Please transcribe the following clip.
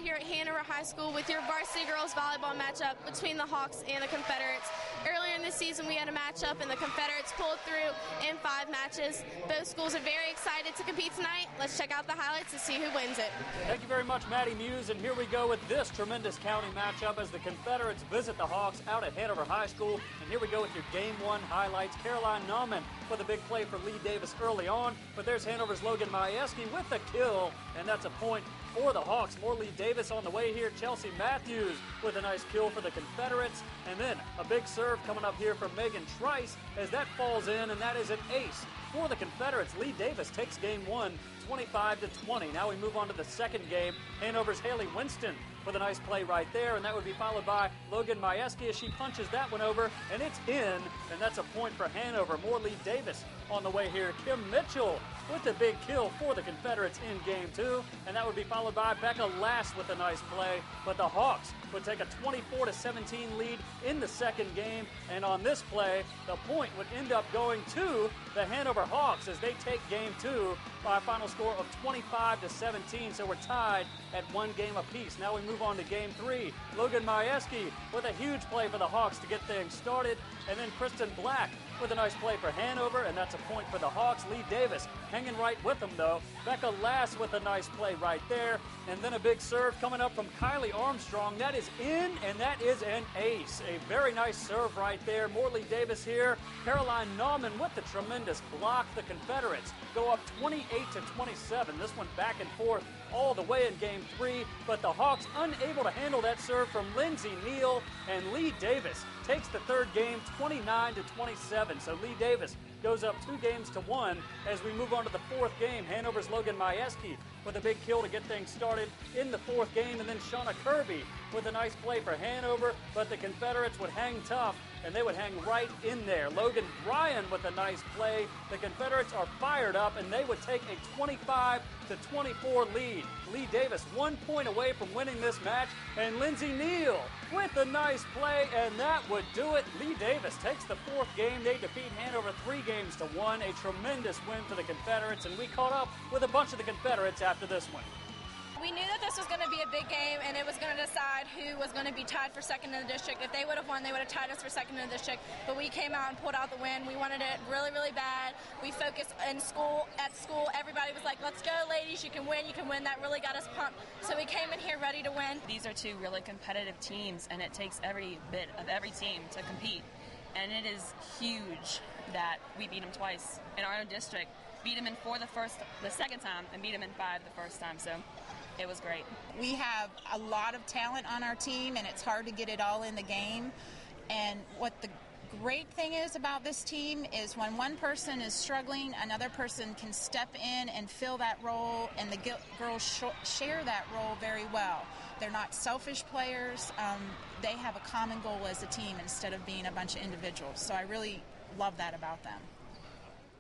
here at Hanover High School with your varsity girls volleyball matchup between the Hawks and the Confederates. Earlier in the season, we had a matchup, and the Confederates pulled through in 5 matches. Both schools are very excited to compete tonight. Let's check out the highlights to see who wins it. Thank you very much, Maddie Muse, and here we go with this tremendous county matchup as the Confederates visit the Hawks out at Hanover High School. And here we go with your Game 1 highlights. Caroline Nauman with a big play for Lee Davis early on, but there's Hanover's Logan Majewski with the kill, and that's a point for the Hawks. More Lee Davis on the way here. Chelsea Matthews with a nice kill for the Confederates. And then a big serve coming up here from Megan Trice as that falls in, and that is an ace for the Confederates. Lee Davis takes game 1, 25-20. Now we move on to the second game. Hanover's Haley Winston with a nice play right there, and that would be followed by Logan Majewski as she punches that one over, and it's in, and that's a point for Hanover. More Lee Davis on the way here. Kim Mitchell with the big kill for the Confederates in game 2, and that would be followed by Becca Lass with a nice play, but the Hawks would take a 24-17 lead in the second game, and on this play, the point would end up going to the Hanover Hawks as they take game 2 by a final score of 25-17, so we're tied at 1 game apiece. Now we move on to game 3. Logan Majewski with a huge play for the Hawks to get things started, and then Kristen Black with a nice play for Hanover, and that's a point for the Hawks. Lee Davis hanging right with them, though. Becca Lass with a nice play right there, and then a big serve coming up from Kylie Armstrong. That is in, and that is an ace. A very nice serve right there. More Lee Davis here. Caroline Nauman with the tremendous block. The Confederates go up 28-27. This one back and forth all the way in game 3, but the Hawks unable to handle that serve from Lindsay Neal, and Lee Davis takes the third game 29-27. So Lee Davis goes up 2-1 as we move on to the fourth game. Hanover's Logan Majewski with a big kill to get things started in the fourth game, and then Shauna Kirby with a nice play for Hanover, but the Confederates would hang tough, and they would hang right in there. Logan Bryan with a nice play. The Confederates are fired up, and they would take a 25-24 lead. Lee Davis 1 point away from winning this match, and Lindsay Neal with a nice play, and that would do it. Lee Davis takes the fourth game. They defeat Hanover 3-1. A tremendous win for the Confederates, and we caught up with a bunch of the Confederates after this one. We knew that this was going to be a big game, and it was going to decide who was going to be tied for second in the district. If they would have won, they would have tied us for second in the district, but we came out and pulled out the win. We wanted it really, really bad. We focused at school. Everybody was like, let's go, ladies, you can win. That really got us pumped. So we came in here ready to win. These are 2 really competitive teams, and it takes every bit of every team to compete. And it is huge that we beat them twice in our own district. Beat them in 4 the second time, and beat them in 5 the first time. So it was great. We have a lot of talent on our team, and it's hard to get it all in the game. And what the great thing is about this team is when one person is struggling, another person can step in and fill that role, and the girls share that role very well. They're not selfish players. They have a common goal as a team instead of being a bunch of individuals. So I really love that about them.